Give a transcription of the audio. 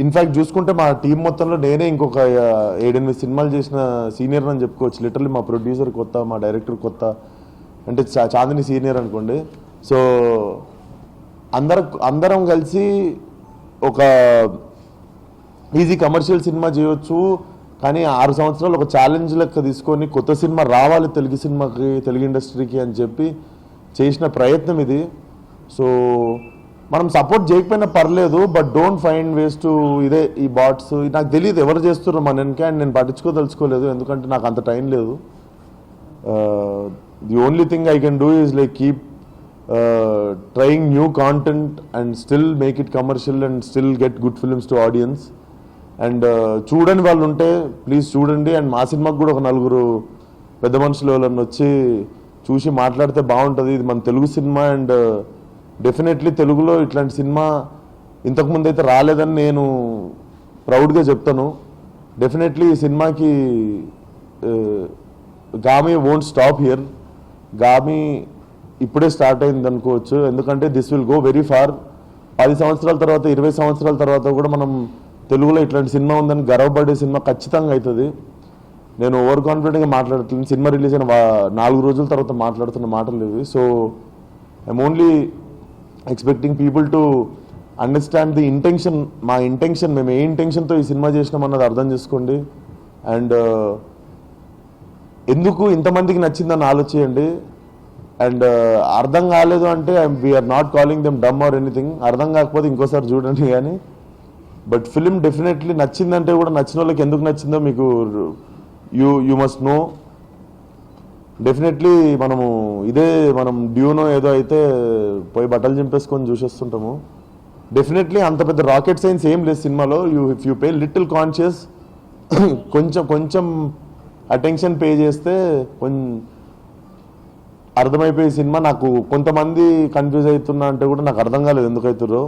In fact చూసుకుంటే మా team మొత్తంలో నేనే ఇంకొక 7-8 సినిమాలు చేసిన సీనియర్ అని చెప్పుకోవచ్చు. లిటరల్లీ మా ప్రొడ్యూసర్ కొత్త, మా డైరెక్టర్ కొత్త, అంటే చాందిని సీనియర్ అనుకోండి. సో అందరం కలిసి ఒక ఈజీ కమర్షియల్ సినిమా చేయొచ్చు, కానీ 6 సంవత్సరాలు ఒక ఛాలెంజ్ లెక్క తీసుకొని కొత్త సినిమా రావాలి తెలుగు సినిమాకి, తెలుగు ఇండస్ట్రీకి అని చెప్పి చేసిన ప్రయత్నం ఇది. సో మనం సపోర్ట్ చేయకపోయినా పర్లేదు, but don't find ways to ఇదే ఈ బాట్స్. నాకు తెలియదు ఎవరు చేస్తున్నారు మన వెనక, అండ్ నేను పట్టించుకోదలుచుకోలేదు, ఎందుకంటే నాకు అంత టైం లేదు. The only thing I can do is like keep trying new content and still make it commercial and still get good films to audience. And చూడని వాళ్ళు ఉంటే ప్లీజ్ చూడండి. అండ్ మా సినిమాకి కూడా ఒక 4 పెద్ద మనుషులు ఎవరన్నా వచ్చి చూసి మాట్లాడితే బాగుంటుంది. ఇది మన తెలుగు సినిమా, అండ్ డెఫినెట్లీ తెలుగులో ఇట్లాంటి సినిమా ఇంతకుముందు అయితే రాలేదని నేను ప్రౌడ్గా చెప్తాను. డెఫినెట్లీ ఈ సినిమాకి Gaami won't stop here. Gaami ఇప్పుడే స్టార్ట్ అయింది అనుకోవచ్చు, ఎందుకంటే this will go very far. 10 సంవత్సరాల తర్వాత, 20 సంవత్సరాల తర్వాత కూడా మనం తెలుగులో ఇట్లాంటి సినిమా ఉందని గర్వపడే సినిమా ఖచ్చితంగా అవుతుంది. నేను ఓవర్ కాన్ఫిడెంట్గా మాట్లాడుతున్నాను. సినిమా రిలీజ్ అయిన 4 రోజుల తర్వాత మాట్లాడుతున్న మాటలు ఇవి. So I'm only expecting people to understand the intention. మా ఇంటెన్షన్, మేము ఏ ఇంటెన్షన్తో ఈ సినిమా చేసినాం అన్నది అర్థం చేసుకోండి. అండ్ ఎందుకు ఇంతమందికి నచ్చిందని ఆలోచించండి. అండ్ అర్థం కాలేదు అంటే we're not calling them dumb or anything. అర్థం కాకపోతే ఇంకోసారి చూడండి. కానీ బట్ ఫిలిం డెఫినెట్లీ నచ్చిందంటే కూడా నచ్చిన వాళ్ళకి ఎందుకు నచ్చిందో మీకు యూ మస్ట్ నో. డెఫినెట్లీ మనం డ్యూనో ఏదో అయితే పోయి బట్టలు చింపేసుకొని చూసేస్తుంటాము. డెఫినెట్లీ అంత పెద్ద రాకెట్ సైన్స్ ఏం లేదు సినిమాలో. If you pay little conscious, కొంచెం అటెన్షన్ పే చేస్తే అర్థమైపోయే సినిమా. నాకు కొంతమంది కన్ఫ్యూజ్ అవుతున్నా అంటే కూడా నాకు అర్థం కాలేదు ఎందుకు అవుతారో.